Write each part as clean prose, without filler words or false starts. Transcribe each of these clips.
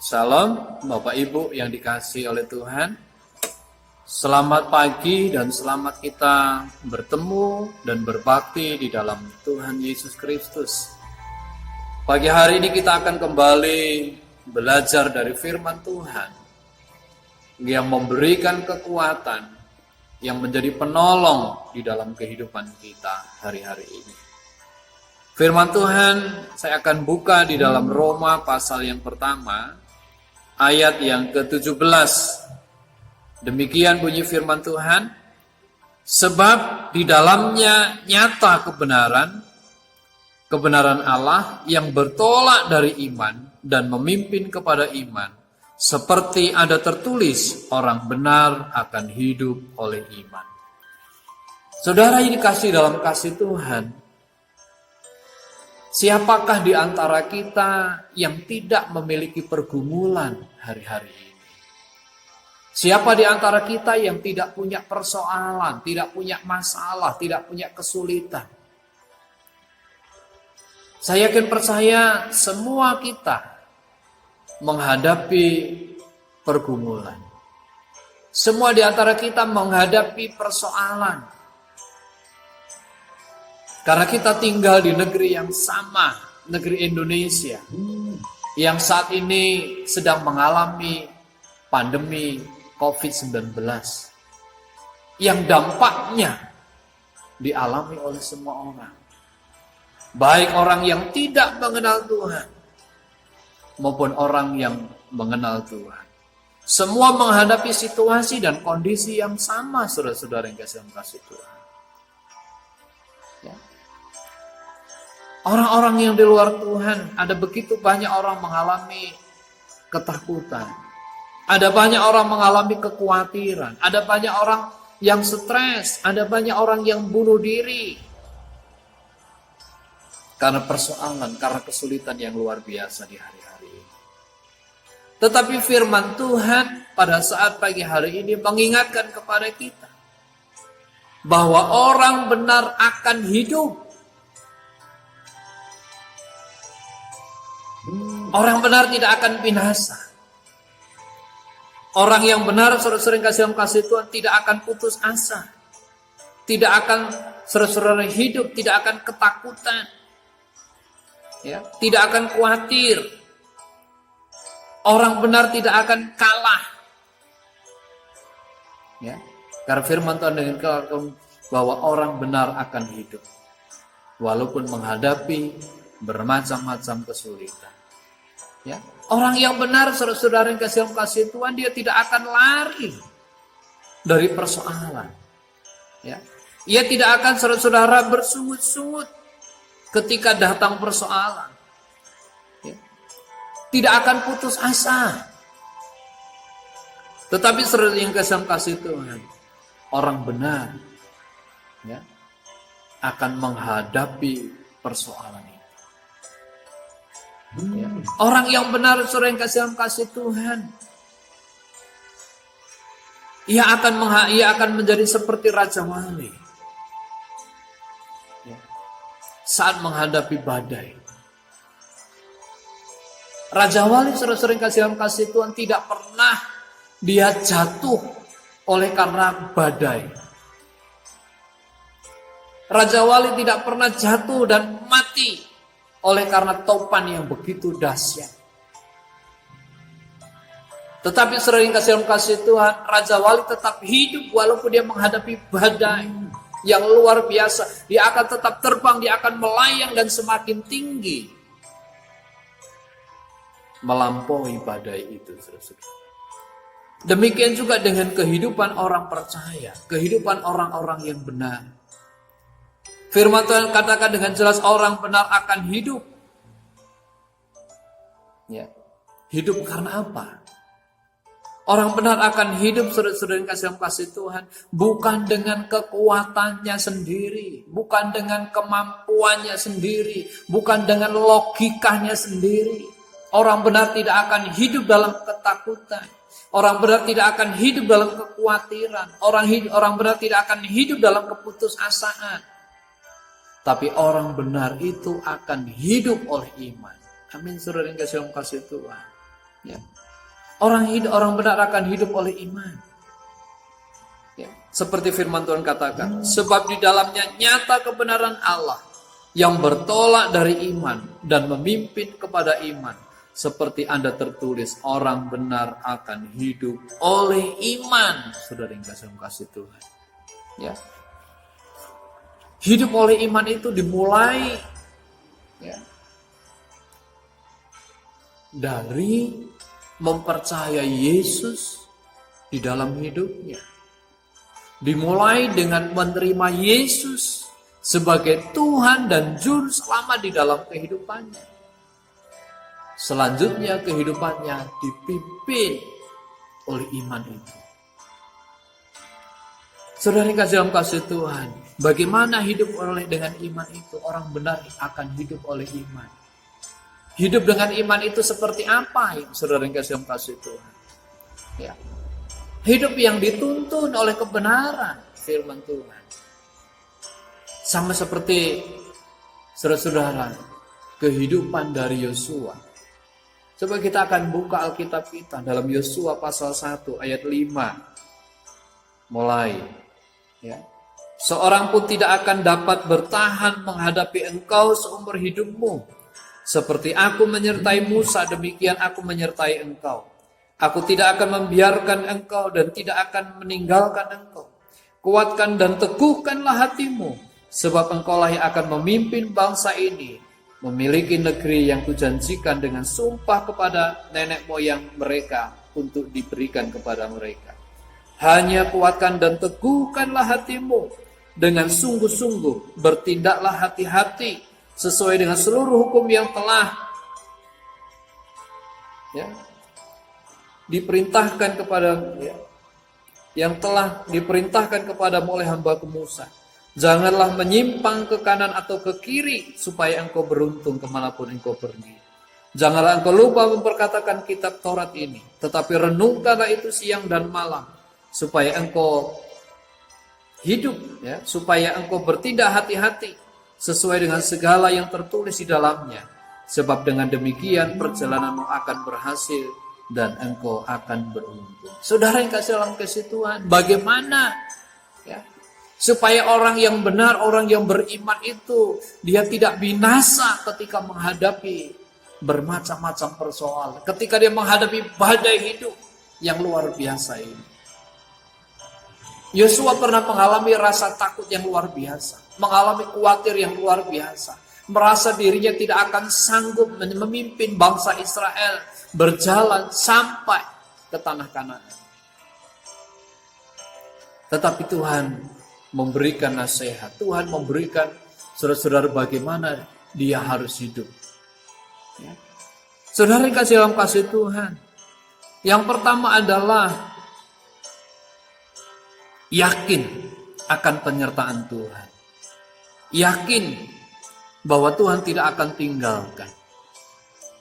Salam Bapak Ibu yang dikasihi oleh Tuhan. Selamat pagi dan selamat kita bertemu dan berbakti di dalam Tuhan Yesus Kristus. Pagi hari ini kita akan kembali belajar dari firman Tuhan yang memberikan kekuatan, yang menjadi penolong di dalam kehidupan kita hari-hari ini. Firman Tuhan saya akan buka di dalam Roma pasal yang pertama, ayat yang ke-17. Demikian bunyi firman Tuhan, sebab di dalamnya nyata kebenaran Allah yang bertolak dari iman dan memimpin kepada iman, seperti ada tertulis, orang benar akan hidup oleh iman. Saudara ini dikasih dalam kasih Tuhan. Siapakah di antara kita yang tidak memiliki pergumulan hari-hari ini? Siapa di antara kita yang tidak punya persoalan, tidak punya masalah, tidak punya kesulitan? Saya yakin percaya semua kita menghadapi pergumulan. Semua di antara kita menghadapi persoalan. Karena kita tinggal di negeri yang sama, negeri Indonesia, yang saat ini sedang mengalami pandemi COVID-19, yang dampaknya dialami oleh semua orang. Baik orang yang tidak mengenal Tuhan, maupun orang yang mengenal Tuhan. Semua menghadapi situasi dan kondisi yang sama, saudara-saudara yang kasih Tuhan. Orang-orang yang di luar Tuhan, ada begitu banyak orang mengalami ketakutan. Ada banyak orang mengalami kekhawatiran. Ada banyak orang yang stres. Ada banyak orang yang bunuh diri. Karena persoalan, karena kesulitan yang luar biasa di hari-hari ini. Tetapi firman Tuhan pada saat pagi hari ini mengingatkan kepada kita bahwa orang benar akan hidup. Orang benar tidak akan binasa. Orang yang benar, saudara-saudara yang kasih Tuhan, tidak akan putus asa. Tidak akan saudara-saudara hidup, tidak akan ketakutan. Ya, tidak akan khawatir. Orang benar tidak akan kalah. Ya, karena firman Tuhan dengan bahwa orang benar akan hidup. Walaupun menghadapi bermacam-macam kesulitan. Ya, orang yang benar, saudara-saudara yang kasih Tuhan, dia tidak akan lari dari persoalan. Ya, ia tidak akan saudara-saudara bersungut-sungut ketika datang persoalan. Ya, tidak akan putus asa. Tetapi saudara yang kasih Tuhan, orang benar, ya, akan menghadapi persoalan ini. Ya. Orang yang benar, saudara yang kasih Tuhan, ia akan menjadi seperti Raja Wali. Ya. Saat menghadapi badai. Raja Wali, saudara-saudara yang kasih Tuhan, tidak pernah dia jatuh oleh karena badai. Raja Wali tidak pernah jatuh dan mati oleh karena topan yang begitu dahsyat. Tetapi sering kasih Tuhan, Raja Wali tetap hidup walaupun dia menghadapi badai yang luar biasa. Dia akan tetap terbang, dia akan melayang dan semakin tinggi, melampaui badai itu. Demikian juga dengan kehidupan orang percaya, kehidupan orang-orang yang benar. Firman Tuhan katakan dengan jelas, orang benar akan hidup. Ya. Hidup karena apa? Orang benar akan hidup, saudara-saudara yang kasih Tuhan, bukan dengan kekuatannya sendiri, bukan dengan kemampuannya sendiri, bukan dengan logikanya sendiri. Orang benar tidak akan hidup dalam ketakutan. Orang benar tidak akan hidup dalam kekhawatiran. Orang benar tidak akan hidup dalam keputusasaan. Tapi orang benar itu akan hidup oleh iman. Amin, saudara yang kasih Tuhan. Ya. Orang benar akan hidup oleh iman. Ya. Seperti firman Tuhan katakan, sebab di dalamnya nyata kebenaran Allah yang bertolak dari iman dan memimpin kepada iman. Seperti Anda tertulis, orang benar akan hidup oleh iman. Saudara yang kasih Tuhan. Ya. Hidup oleh iman itu dimulai ya, dari mempercayai Yesus di dalam hidupnya. Dimulai dengan menerima Yesus sebagai Tuhan dan Juru Selamat di dalam kehidupannya. Selanjutnya kehidupannya dipimpin oleh iman itu. Saudara yang dalam kasih Tuhan, bagaimana hidup dengan iman itu? Orang benar akan hidup oleh iman. Hidup dengan iman itu seperti apa, saudara yang dalam kasih Tuhan? Ya. Hidup yang dituntun oleh kebenaran firman Tuhan. Sama seperti saudara-saudara, kehidupan dari Yosua. Coba kita akan buka Alkitab kita dalam Yosua pasal 1 ayat 5. Mulai. Ya. Seorang pun tidak akan dapat bertahan menghadapi engkau seumur hidupmu. Seperti aku menyertai Musa, demikian aku menyertai engkau. Aku tidak akan membiarkan engkau dan tidak akan meninggalkan engkau. Kuatkan dan teguhkanlah hatimu, sebab engkaulah yang akan memimpin bangsa ini, memiliki negeri yang kujanjikan dengan sumpah kepada nenek moyang mereka untuk diberikan kepada mereka. Hanya kuatkan dan teguhkanlah hatimu dengan sungguh-sungguh, bertindaklah hati-hati sesuai dengan seluruh hukum yang telah diperintahkan kepada yang telah diperintahkan kepadamu oleh hamba-Ku Musa. Janganlah menyimpang ke kanan atau ke kiri, supaya engkau beruntung kemanapun engkau pergi. Janganlah engkau lupa memperkatakan kitab Taurat ini, tetapi renungkanlah itu siang dan malam, supaya engkau hidup, supaya engkau bertindak hati-hati sesuai dengan segala yang tertulis di dalamnya. Sebab dengan demikian perjalananmu akan berhasil dan engkau akan beruntung. Saudara yang kasih dalam kasih Tuhan, bagaimana supaya orang yang benar, orang yang beriman itu dia tidak binasa ketika menghadapi bermacam-macam persoalan, ketika dia menghadapi badai hidup yang luar biasa ini. Yosua pernah mengalami rasa takut yang luar biasa, mengalami khawatir yang luar biasa, merasa dirinya tidak akan sanggup memimpin bangsa Israel berjalan sampai ke tanah Kanaan. Tetapi Tuhan memberikan nasihat, Tuhan memberikan saudara-saudara bagaimana dia harus hidup. Saudara kasih dalam kasih Tuhan, yang pertama adalah yakin akan penyertaan Tuhan. Yakin bahwa Tuhan tidak akan tinggalkan.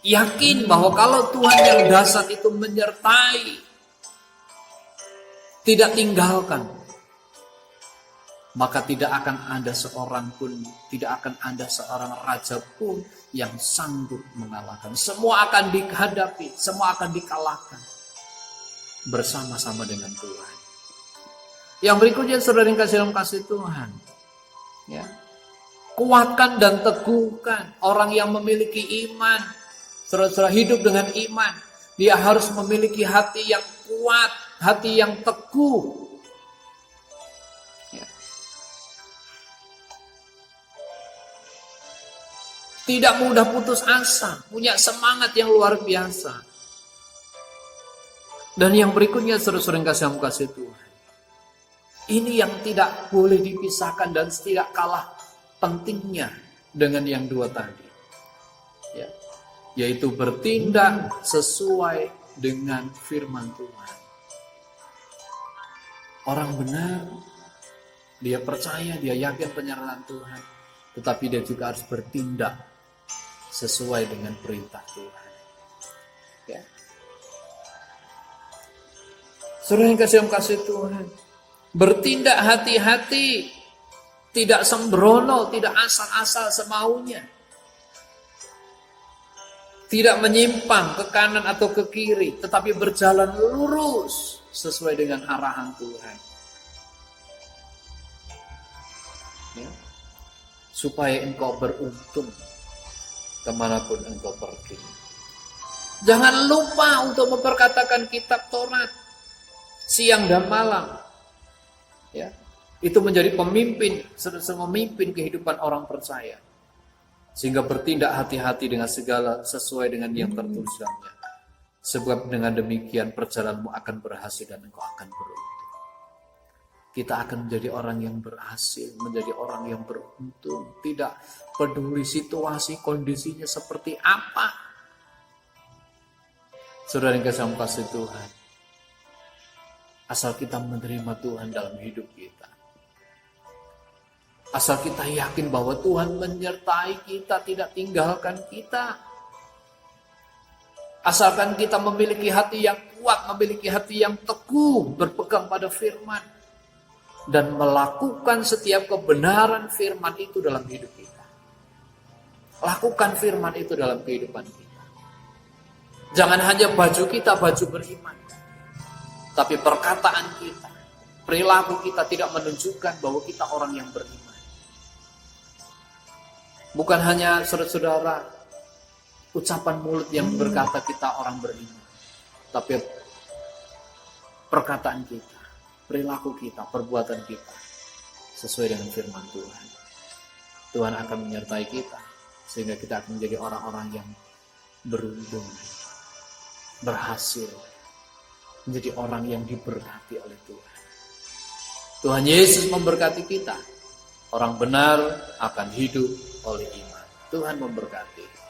Yakin bahwa kalau Tuhan yang dahsyat itu menyertai, tidak tinggalkan, maka tidak akan ada seorang pun, tidak akan ada seorang raja pun yang sanggup mengalahkan. Semua akan dihadapi, semua akan dikalahkan bersama-sama dengan Tuhan. Yang berikutnya saudara yang kasih dalam kasih Tuhan, kuatkan dan teguhkan orang yang memiliki iman. Saudara-saudara hidup dengan iman, dia harus memiliki hati yang kuat, hati yang teguh. Tidak mudah putus asa, punya semangat yang luar biasa. Dan yang berikutnya saudara-saudara yang kasih Tuhan, ini yang tidak boleh dipisahkan dan tidak kalah pentingnya dengan yang dua tadi, yaitu bertindak sesuai dengan firman Tuhan. Orang benar, dia percaya, dia yakin penyertaan Tuhan, tetapi dia juga harus bertindak sesuai dengan perintah Tuhan. Saudara yang kasih Tuhan, bertindak hati-hati, tidak sembrono, tidak asal-asal semaunya. Tidak menyimpang ke kanan atau ke kiri, tetapi berjalan lurus sesuai dengan arahan Tuhan. Ya. Supaya engkau beruntung kemanapun engkau pergi. Jangan lupa untuk memperkatakan kitab Taurat siang dan malam. Ya. Itu menjadi pemimpin, memimpin kehidupan orang percaya. Sehingga bertindak hati-hati dengan segala sesuai dengan yang tertulis dalamnya. Sebab dengan demikian perjalananmu akan berhasil dan engkau akan beruntung. Kita akan menjadi orang yang berhasil, menjadi orang yang beruntung. Tidak peduli situasi, kondisinya seperti apa. Saudara yang kasih Tuhan. Asal kita menerima Tuhan dalam hidup kita. Asal kita yakin bahwa Tuhan menyertai kita, tidak tinggalkan kita. Asalkan kita memiliki hati yang kuat, memiliki hati yang teguh, berpegang pada firman. Dan melakukan setiap kebenaran firman itu dalam hidup kita. Lakukan firman itu dalam kehidupan kita. Jangan hanya baju kita, baju beriman. Tapi perkataan kita, perilaku kita tidak menunjukkan bahwa kita orang yang beriman. Bukan hanya saudara-saudara ucapan mulut yang berkata kita orang beriman. Tapi perkataan kita, perilaku kita, perbuatan kita sesuai dengan firman Tuhan. Tuhan akan menyertai kita sehingga kita akan menjadi orang-orang yang beruntung, berhasil, menjadi orang yang diberkati oleh Tuhan. Tuhan Yesus memberkati kita. Orang benar akan hidup oleh iman. Tuhan memberkati.